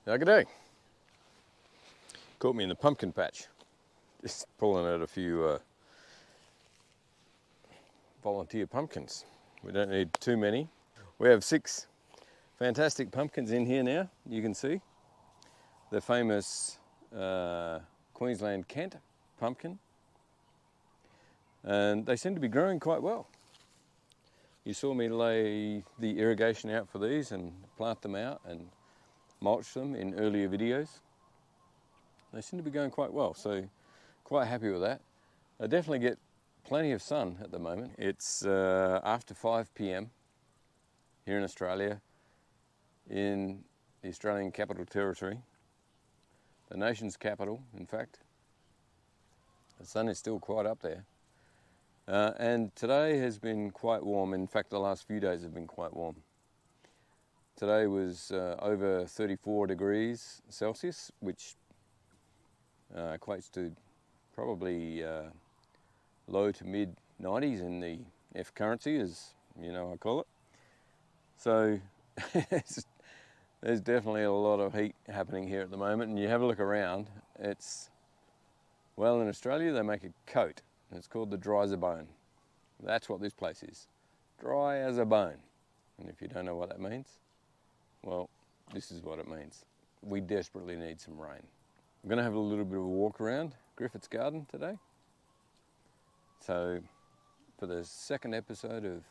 Good day. Caught me in the pumpkin patch. Just pulling out a few volunteer pumpkins. We don't need too many. We have 6 fantastic pumpkins in here now, you can see. The famous Queensland Kent pumpkin. And they seem to be growing quite well. You saw me lay the irrigation out for these and plant them out and mulch them in earlier videos. They seem to be going quite well, so quite happy with that. I definitely get plenty of sun at the moment. It's after 5 p.m. here in Australia, in the Australian Capital Territory, the nation's capital, in fact. The sun is still quite up there. And today has been quite warm. In fact, the last few days have been quite warm. Today was over 34 degrees Celsius, which equates to probably low to mid 90s in the F currency, as you know I call it. So there's definitely a lot of heat happening here at the moment, and you have a look around, it's, well, in Australia they make a coat, and it's called the dry as a bone. That's what this place is, dry as a bone. And if you don't know what that means, well, this is what it means. We desperately need some rain. I'm going to have a little bit of a walk around Griffetts Garden today. So, for the second episode of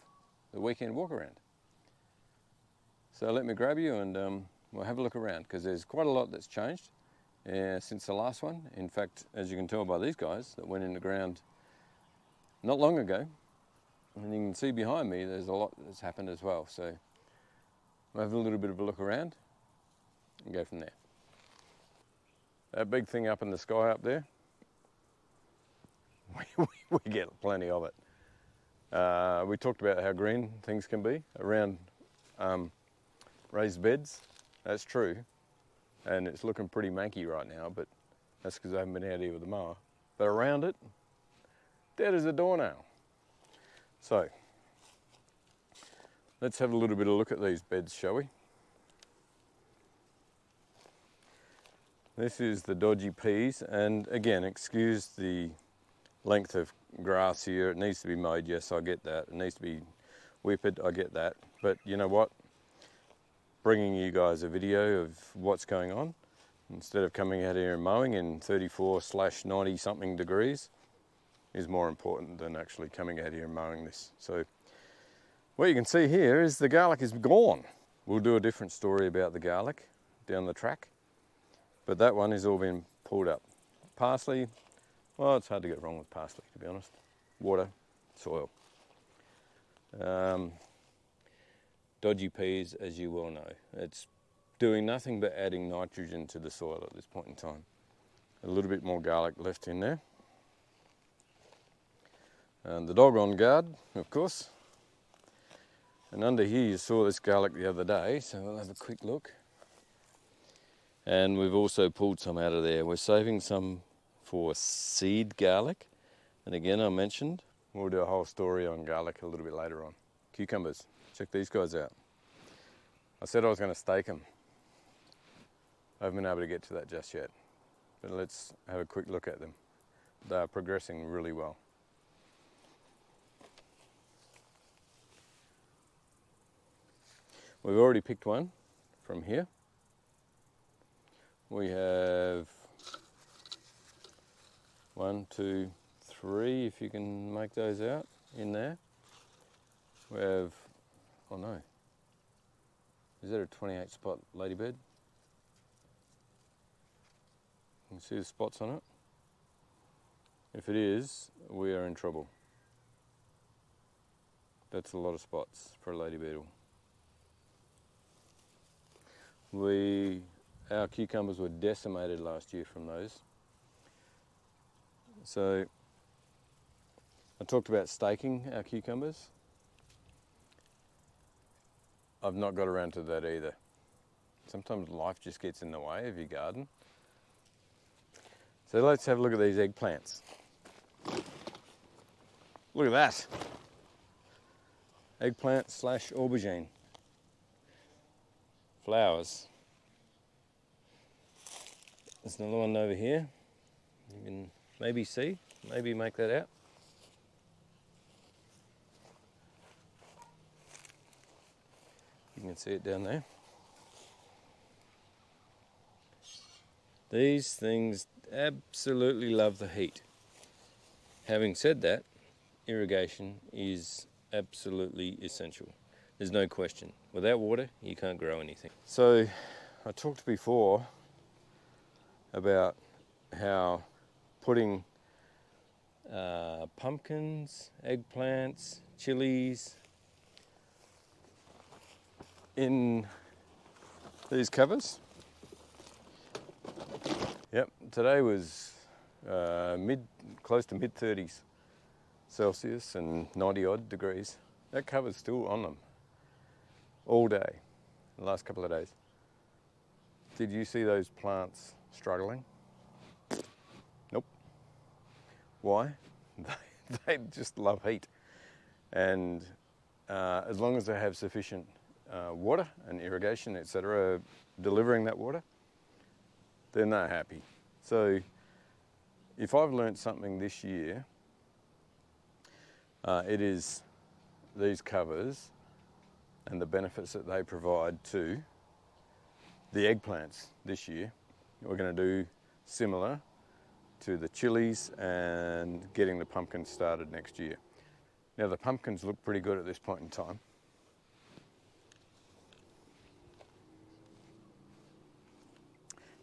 the weekend walk around. So let me grab you and we'll have a look around, because there's quite a lot that's changed since the last one. In fact, as you can tell by these guys that went in the ground not long ago, and you can see behind me there's a lot that's happened as well. So we'll have a little bit of a look around and go from there. That big thing up in the sky up there, we get plenty of it. We talked about how green things can be around raised beds. That's true, and it's looking pretty manky right now, but that's because I haven't been out here with the mower. But around it, dead as a doornail. So let's have a little bit of a look at these beds, shall we? This is the dodgy peas, and again, excuse the length of grass here. It needs to be mowed, yes, I get that. It needs to be whipped, I get that. But you know what? Bringing you guys a video of what's going on, instead of coming out here and mowing in 34/90 something degrees, is more important than actually coming out here and mowing this. So what you can see here is the garlic is gone. We'll do a different story about the garlic down the track, but that one is all been pulled up. Parsley, well, it's hard to get wrong with parsley, to be honest. Water, soil. Dodgy peas, as you well know. It's doing nothing but adding nitrogen to the soil at this point in time. A little bit more garlic left in there. And the dog on guard, of course. And under here you saw this garlic the other day, so we'll have a quick look. And we've also pulled some out of there. We're saving some for seed garlic. And again, I mentioned, we'll do a whole story on garlic a little bit later on. Cucumbers, check these guys out. I said I was going to stake them. I haven't been able to get to that just yet. But let's have a quick look at them. They are progressing really well. We've already picked one from here. We have 1, 2, 3, if you can make those out in there. We have, oh no, is that a 28 spot ladybird? You can see the spots on it. If it is, we are in trouble. That's a lot of spots for a lady beetle. Our cucumbers were decimated last year from those. So I talked about staking our cucumbers. I've not got around to that either. Sometimes life just gets in the way of your garden. So let's have a look at these eggplants. Look at that. Eggplant / aubergine. Flowers. There's another one over here. You can maybe see, maybe make that out. You can see it down there. These things absolutely love the heat. Having said that, irrigation is absolutely essential. There's no question. Without water, you can't grow anything. So I talked before about how putting pumpkins, eggplants, chillies in these covers. Yep, today was close to mid-30s Celsius and 90 odd degrees. That cover's still on them all day, the last couple of days. Did you see those plants struggling? Nope. Why? They just love heat. And as long as they have sufficient water and irrigation, etc., delivering that water, then they're happy. So if I've learnt something this year, it is these covers and the benefits that they provide to the eggplants this year. We're going to do similar to the chillies and getting the pumpkins started next year. Now the pumpkins look pretty good at this point in time.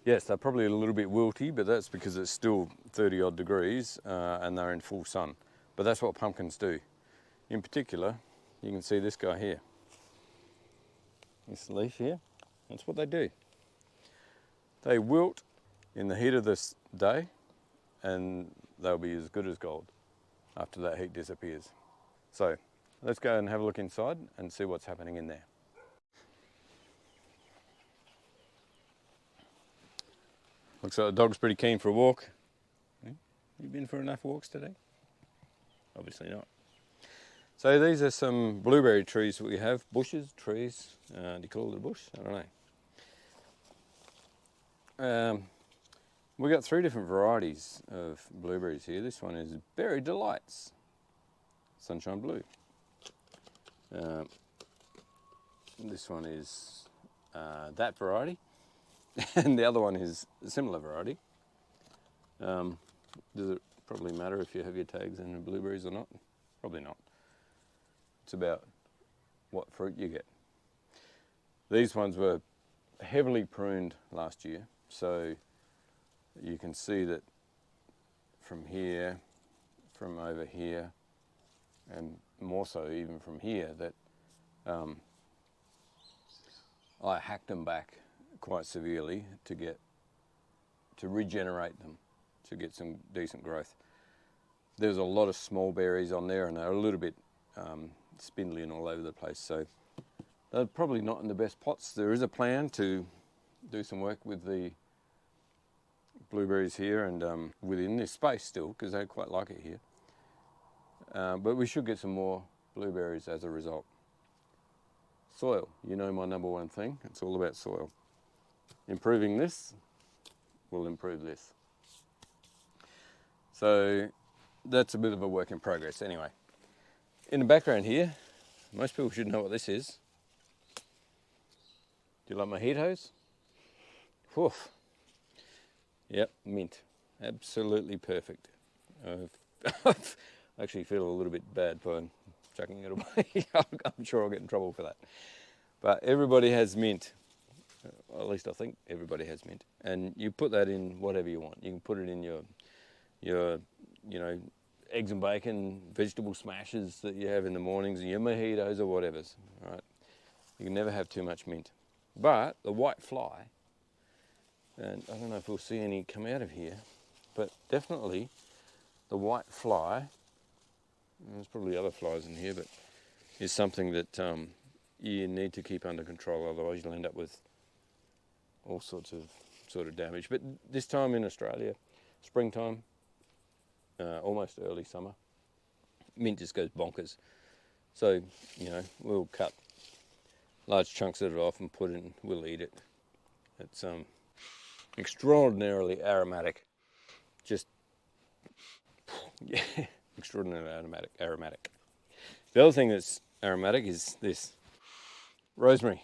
Yes, they're probably a little bit wilty, but that's because it's still 30 odd degrees and they're in full sun. But that's what pumpkins do. In particular, you can see this guy here. This leaf here, that's what they do. They wilt in the heat of this day and they'll be as good as gold after that heat disappears. So let's go and have a look inside and see what's happening in there. Looks like the dog's pretty keen for a walk. You been for enough walks today? Obviously not. So these are some blueberry trees that we have, bushes, trees. Do you call it a bush? I don't know. We've got 3 different varieties of blueberries here. This one is Berry Delights, Sunshine Blue. This one is that variety, and the other one is a similar variety. Does it probably matter if you have your tags in the blueberries or not? Probably not. It's about what fruit you get. These ones were heavily pruned last year, so you can see that from here, from over here, and more so even from here, that I hacked them back quite severely to regenerate them, to get some decent growth. There's a lot of small berries on there and they're a little bit spindly and all over the place, so they're probably not in the best pots. There is a plan to do some work with the blueberries here and within this space still, because they quite like it here. But we should get some more blueberries as a result. Soil, you know my number one thing, it's all about soil. Improving this will improve this. So that's a bit of a work in progress anyway. In the background here, most people should know what this is. Do you like mojitos? Woof. Yep, mint. Absolutely perfect. I actually feel a little bit bad for chucking it away. I'm sure I'll get in trouble for that. But everybody has mint. Well, at least I think everybody has mint. And you put that in whatever you want. You can put it in your you know, eggs and bacon, vegetable smashes that you have in the mornings, and your mojitos or whatever's, right? You can never have too much mint. But the white fly, and I don't know if we'll see any come out of here, but definitely the white fly, there's probably other flies in here, but is something that you need to keep under control, otherwise you'll end up with all sorts of damage. But this time in Australia, springtime, almost early summer, mint just goes bonkers. So, you know, we'll cut large chunks of it off and put it in, we'll eat it. It's extraordinarily aromatic. Just, yeah, extraordinarily aromatic. The other thing that's aromatic is this rosemary.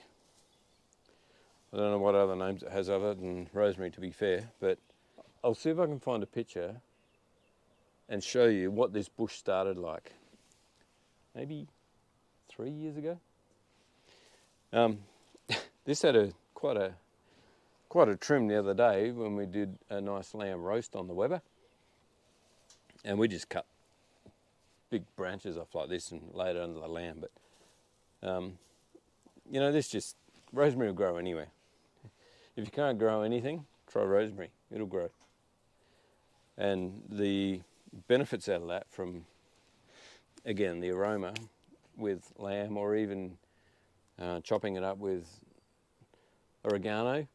I don't know what other names it has other than rosemary, to be fair, but I'll see if I can find a picture and show you what this bush started like. Maybe 3 years ago. This had quite a trim the other day when we did a nice lamb roast on the Weber, and we just cut big branches off like this and laid it under the lamb. But you know, rosemary will grow anywhere. If you can't grow anything, try rosemary. It'll grow. And the benefits out of that from, again, the aroma with lamb, or even chopping it up with oregano,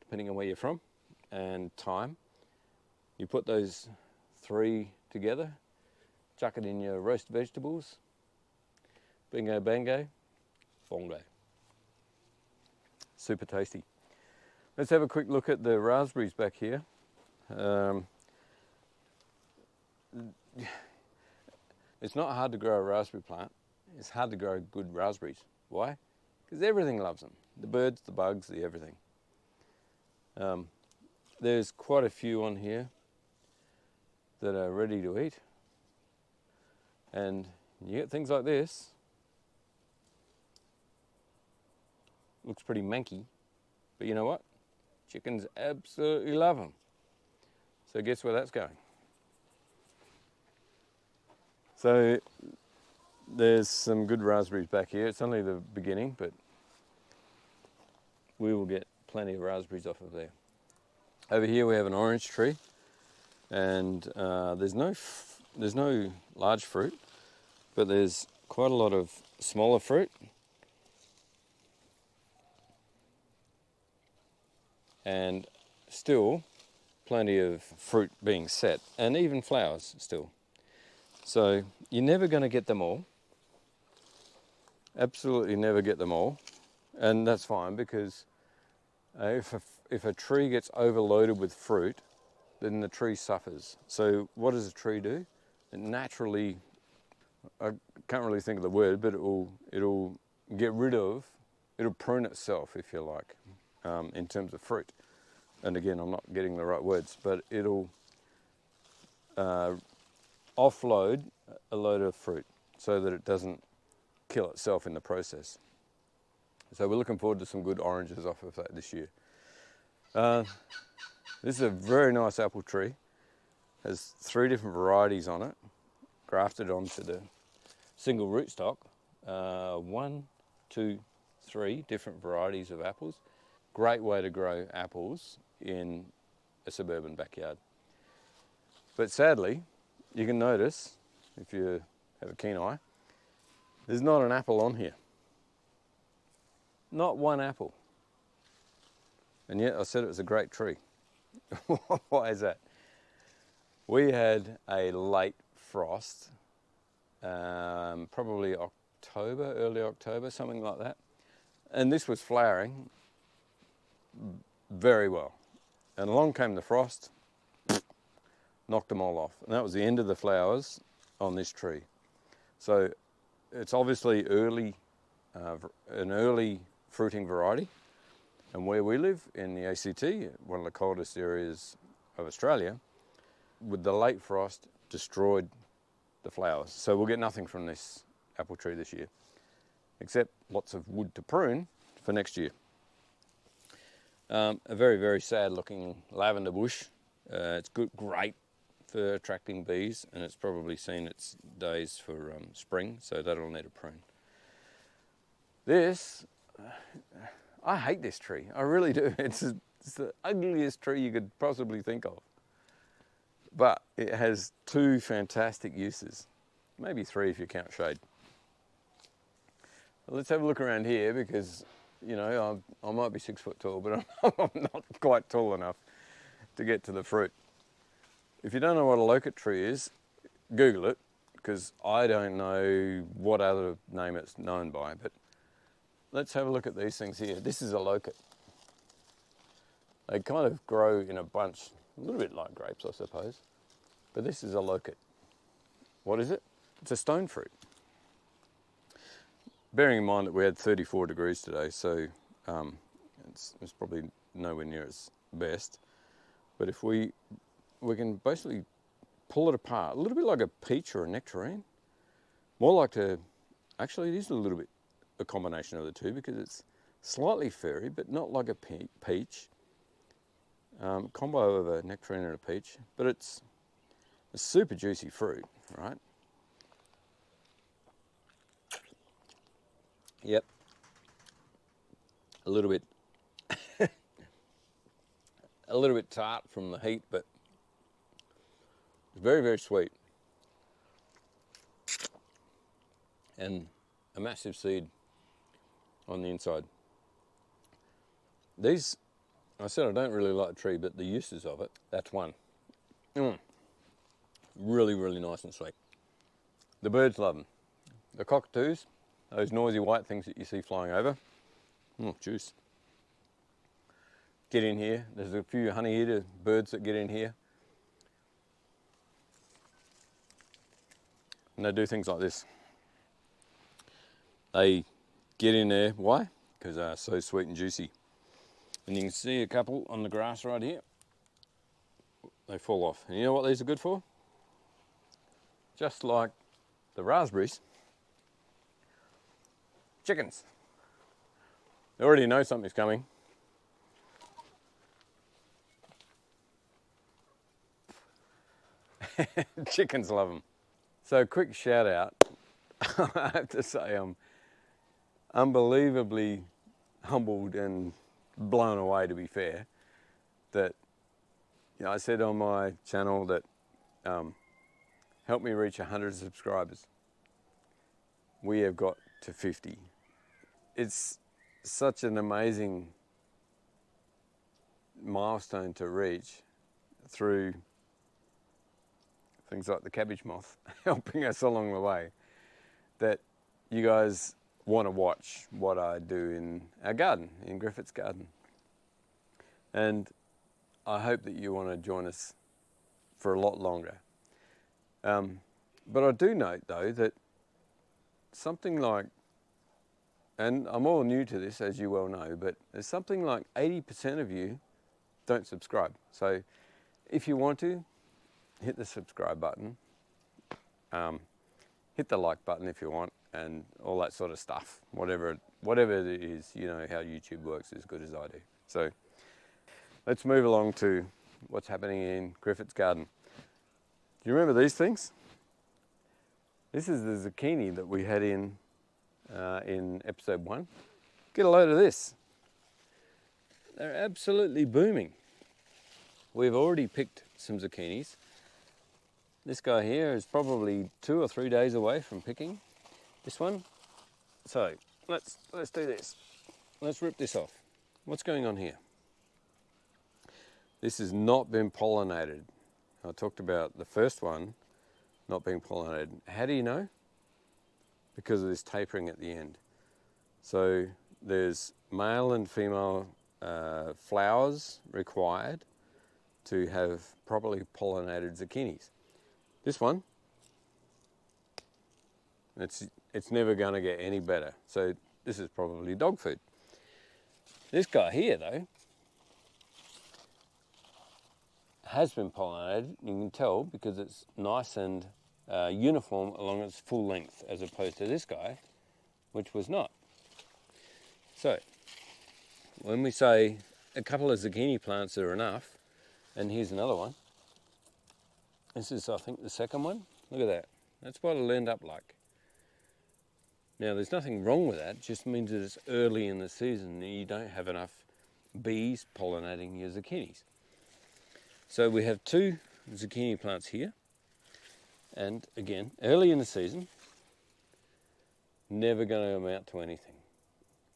depending on where you're from, and thyme. You put those three together, chuck it in your roast vegetables, bingo bango, bongo. Super tasty. Let's have a quick look at the raspberries back here. It's not hard to grow a raspberry plant. It's hard to grow good raspberries. Why? Because everything loves them. The birds, the bugs, the everything. There's quite a few on here that are ready to eat. And you get things like this. Looks pretty manky, but you know what? Chickens absolutely love them. So guess where that's going? So there's some good raspberries back here. It's only the beginning, but we will get plenty of raspberries off of there. Over here we have an orange tree, and there's no large fruit, but there's quite a lot of smaller fruit. And still plenty of fruit being set, and even flowers still. So you're never going to get them all. Absolutely never get them all. And that's fine, because if a tree gets overloaded with fruit, then the tree suffers. So what does a tree do? It naturally, I can't really think of the word, but it'll get rid of, it'll prune itself, if you like, in terms of fruit. And again, I'm not getting the right words, but it'll offload a load of fruit so that it doesn't kill itself in the process. So we're looking forward to some good oranges off of that this year. This is a very nice apple tree. Has 3 different varieties on it, grafted onto the single rootstock. 1, 2, 3 different varieties of apples. Great way to grow apples in a suburban backyard. But sadly, you can notice, if you have a keen eye, there's not an apple on here. Not one apple. And yet I said it was a great tree. Why is that? We had a late frost, probably October, early October, something like that. And this was flowering very well. And along came the frost, knocked them all off. And that was the end of the flowers on this tree. So it's obviously an early fruiting variety. And where we live in the ACT, one of the coldest areas of Australia, with the late frost, destroyed the flowers. So we'll get nothing from this apple tree this year, except lots of wood to prune for next year. A very, very sad looking lavender bush. It's great for attracting bees, and it's probably seen its days for spring, so that'll need a prune. This, I hate this tree, I really do. It's the ugliest tree you could possibly think of. But it has 2 fantastic uses, maybe 3 if you count shade. Let's have a look around here, because you know, I might be 6 foot tall, but I'm not quite tall enough to get to the fruit. If you don't know what a locust tree is, Google it, because I don't know what other name it's known by. But let's have a look at these things here. This is a locust. They kind of grow in a bunch, a little bit like grapes, I suppose. But this is a locust. What is it? It's a stone fruit. Bearing in mind that we had 34 degrees today, so it's probably nowhere near its best. But if we can basically pull it apart, a little bit like a peach or a nectarine. More like actually it is a little bit a combination of the two because it's slightly furry, but not like a peach. Combo of a nectarine and a peach, but it's a super juicy fruit, right? Yep. A little bit tart from the heat, but very, very sweet. And a massive seed on the inside. These, I said I don't really like the tree, but the uses of it, that's one. Really, really nice and sweet. The birds love them. The cockatoos, those noisy white things that you see flying over, juice. Get in here. There's a few honey eater birds that get in here. And they do things like this. They get in there. Why? Because they're so sweet and juicy. And you can see a couple on the grass right here. They fall off. And you know what these are good for? Just like the raspberries, chickens. They already know something's coming. Chickens love them. So quick shout out. I have to say I'm unbelievably humbled and blown away, to be fair, that I said on my channel that help me reach 100 subscribers. We have got to 50. It's such an amazing milestone to reach through things like the cabbage moth helping us along the way, that you guys want to watch what I do in our garden, in Griffetts Garden. And I hope that you want to join us for a lot longer. But I do note though that something like, and I'm all new to this as you well know, but there's something like 80% of you don't subscribe. So if you want to, hit the subscribe button, hit the like button if you want, and all that sort of stuff. Whatever it is, you know how YouTube works as good as I do. So let's move along to what's happening in Griffetts Garden. Do you remember these things? This is the zucchini that we had in episode 1. Get a load of this. They're absolutely booming. We've already picked some zucchinis. This guy here is probably 2 or 3 days away from picking this one. So let's do this. Let's rip this off. What's going on here? This has not been pollinated. I talked about the first one not being pollinated. How do you know? Because of this tapering at the end. So there's male and female flowers required to have properly pollinated zucchinis. This one, it's never going to get any better. So this is probably dog food. This guy here though has been pollinated. You can tell because it's nice and uniform along its full length, as opposed to this guy, which was not. So when we say a couple of zucchini plants are enough, and here's another one. This is, I think, the second one. Look at that. That's what it'll end up like. Now, there's nothing wrong with that. It just means that it's early in the season and you don't have enough bees pollinating your zucchinis. So we have 2 zucchini plants here. And again, early in the season, never going to amount to anything.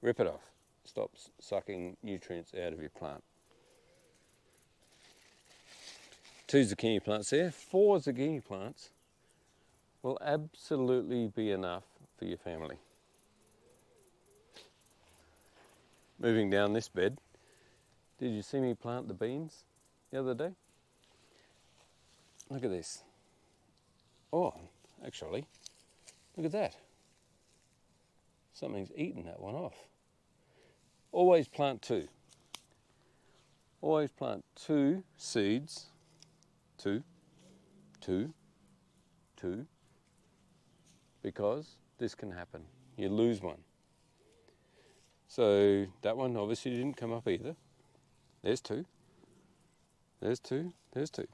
Rip it off. Stop sucking nutrients out of your plant. 2 zucchini plants there. 4 zucchini plants will absolutely be enough for your family. Moving down this bed, Did you see me plant the beans the other day? Look at this. Oh, actually, look at that. Something's eaten that one off. Always plant two. Always plant two seeds. Two. Because this can happen. You lose one. So that one obviously didn't come up either. There's two. There's two. There's two.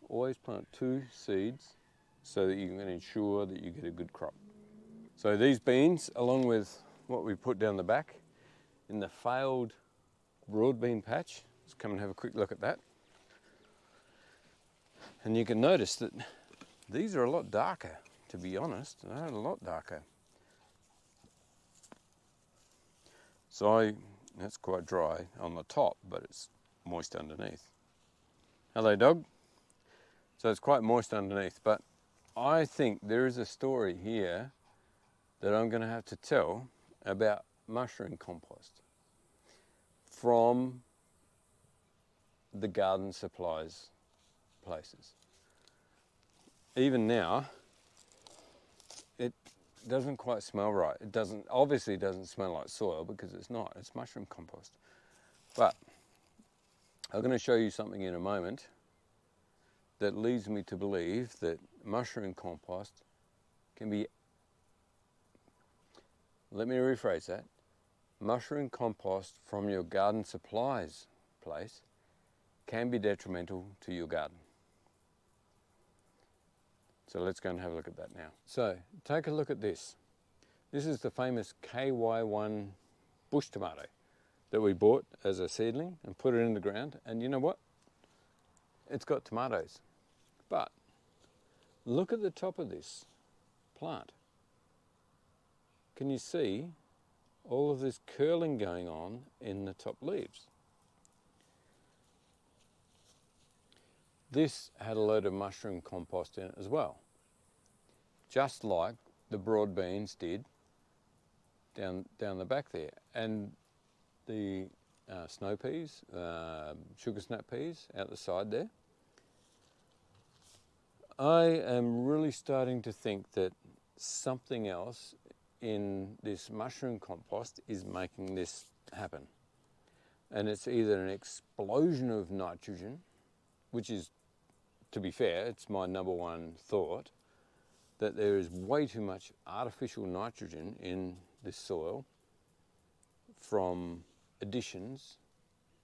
Always plant two seeds so that you can ensure that you get a good crop. So these beans, along with what we put down the back in the failed broad bean patch, let's come and have a quick look at that. And you can notice that these are a lot darker, to be honest. They're a lot darker. So that's quite dry on the top, but it's moist underneath. Hello, dog. So it's quite moist underneath, but I think there is a story here that I'm going to have to tell about mushroom compost from the garden supplies places. Even now, it doesn't quite smell right. It obviously doesn't smell like soil because it's not. It's mushroom compost. But I'm going to show you something in a moment that leads me to believe that mushroom compost can be, let me rephrase that, mushroom compost from your garden supplies place can be detrimental to your garden. So let's go and have a look at that now. So take a look at this. This is the famous KY1 bush tomato that we bought as a seedling and put it in the ground. And you know what? It's got tomatoes. But look at the top of this plant. Can you see all of this curling going on in the top leaves? This had a load of mushroom compost in it as well, just like the broad beans did down the back there. And the snow peas, sugar snap peas out the side there. I am really starting to think that something else in this mushroom compost is making this happen. And it's either an explosion of nitrogen, which is, to be fair, it's my number one thought, that there is way too much artificial nitrogen in this soil from additions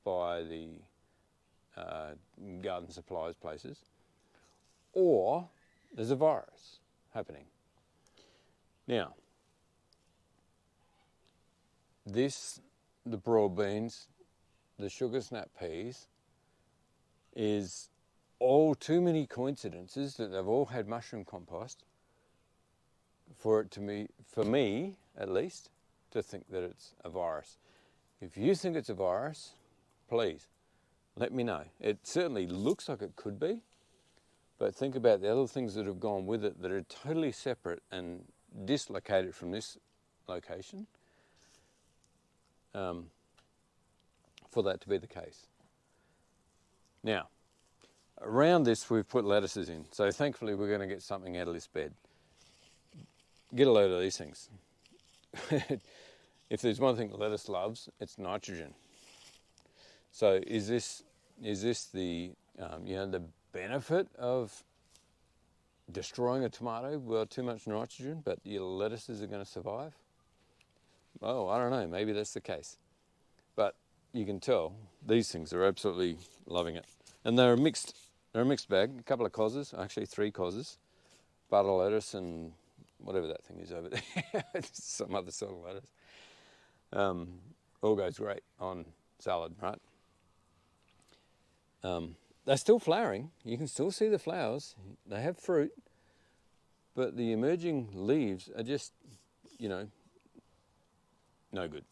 by the garden supplies places, or there's a virus happening. Now, the broad beans, the sugar snap peas, is all too many coincidences that they've all had mushroom compost for it to be, for me at least, to think that it's a virus. If you think it's a virus, please let me know. It certainly looks like it could be, but think about the other things that have gone with it that are totally separate and dislocated from this location for that to be the case. Now, around this we've put lettuces in, so thankfully we're going to get something out of this bed. Get a load of these things. If there's one thing lettuce loves, it's nitrogen. So is this the the benefit of destroying a tomato with too much nitrogen, but your lettuces are going to survive? Oh, I don't know. Maybe that's the case. But you can tell these things are absolutely loving it, and they're a mixed bag. A couple of causes, actually 3 causes, butter lettuce and whatever that thing is over there, some other sort of lettuce. All goes great on salad, right? They're still flowering. You can still see the flowers. They have fruit, but the emerging leaves are just, no good.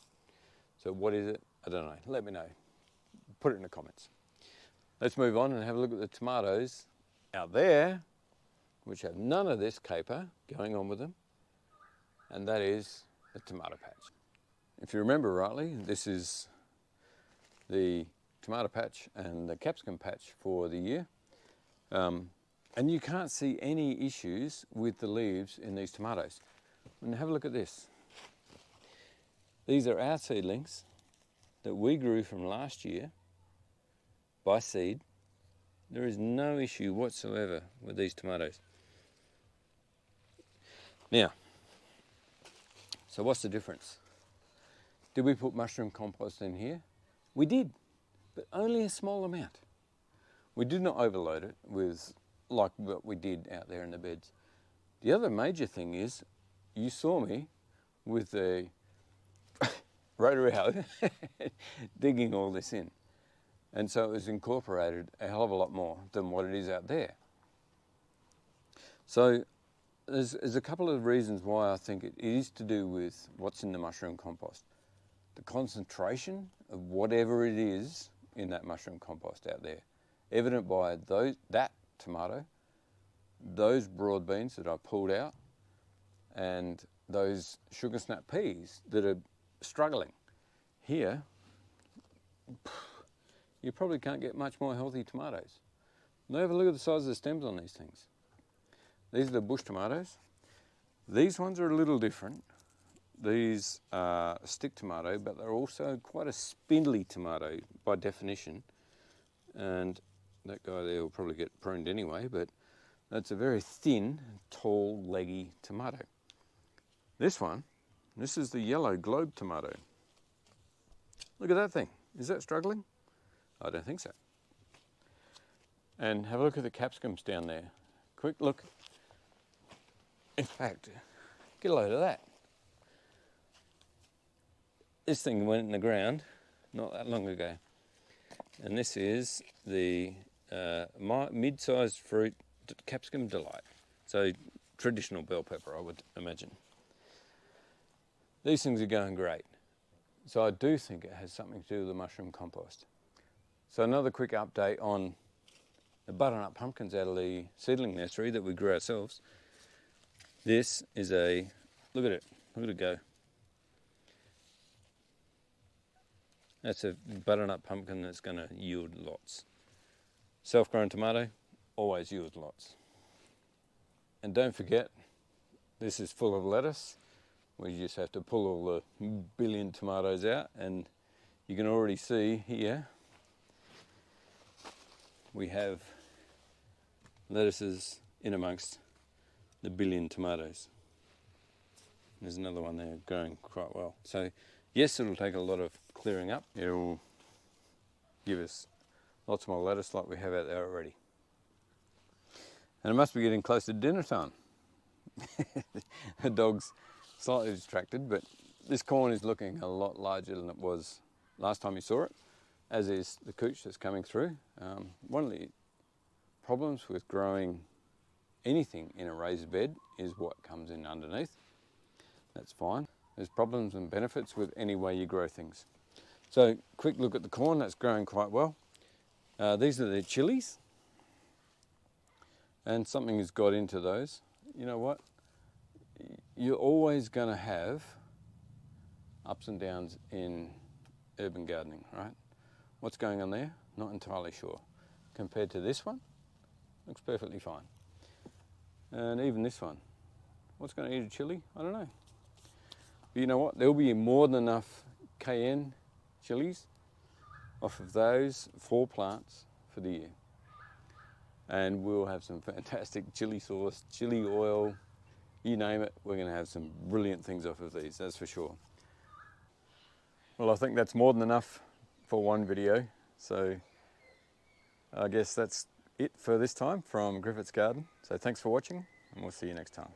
So what is it? I don't know. Let me know. Put it in the comments. Let's move on and have a look at the tomatoes out there, which have none of this caper going on with them, and that is the tomato patch. If you remember rightly, this is the tomato patch and the capsicum patch for the year. And you can't see any issues with the leaves in these tomatoes. And have a look at this. These are our seedlings that we grew from last year by seed. There is no issue whatsoever with these tomatoes. Now, so what's the difference? Did we put mushroom compost in here? We did, but only a small amount. We did not overload it with like what we did out there in the beds. The other major thing is, you saw me with the rotary hoe digging all this in. And so it was incorporated a hell of a lot more than what it is out there. So there's a couple of reasons why I think it is to do with what's in the mushroom compost. The concentration of whatever it is in that mushroom compost out there, evident by that tomato, those broad beans that I pulled out, and those sugar snap peas that are struggling. Here, you probably can't get much more healthy tomatoes. Now have a look at the size of the stems on these things. These are the bush tomatoes. These ones are a little different. These are a stick tomato, but they're also quite a spindly tomato by definition. And that guy there will probably get pruned anyway, but that's a very thin, tall, leggy tomato. This one, this is the yellow globe tomato. Look at that thing. Is that struggling? I don't think so. And have a look at the capsicums down there. Quick look. In fact, get a load of that. This thing went in the ground not that long ago. And this is the mid-sized fruit capsicum delight. So traditional bell pepper, I would imagine. These things are going great. So I do think it has something to do with the mushroom compost. So another quick update on the butternut pumpkins out of the seedling nursery that we grew ourselves. This is a, look at it go. That's a butternut pumpkin that's going to yield lots. Self-grown tomato always yields lots. And don't forget, this is full of lettuce. We just have to pull all the billion tomatoes out, and you can already see here we have lettuces in amongst the billion tomatoes. There's another one there growing quite well. So yes, it'll take a lot of clearing up. It'll give us lots more lettuce like we have out there already. And it must be getting close to dinner time. The dog's slightly distracted, but this corn is looking a lot larger than it was last time you saw it, as is the cooch that's coming through. One of the problems with growing anything in a raised bed is what comes in underneath. That's fine. There's problems and benefits with any way you grow things. So quick look at the corn, that's growing quite well. These are the chillies, and something has got into those. You know what? You're always going to have ups and downs in urban gardening, right? What's going on there? Not entirely sure. Compared to this one, looks perfectly fine. And even this one, what's going to eat a chilli? I don't know. But you know what? There'll be more than enough cayenne chilies off of those 4 plants for the year. And we'll have some fantastic chili sauce, chili oil, you name it, we're going to have some brilliant things off of these, that's for sure. Well, I think that's more than enough for one video. So I guess that's it for this time from Griffetts Garden. So thanks for watching, and we'll see you next time.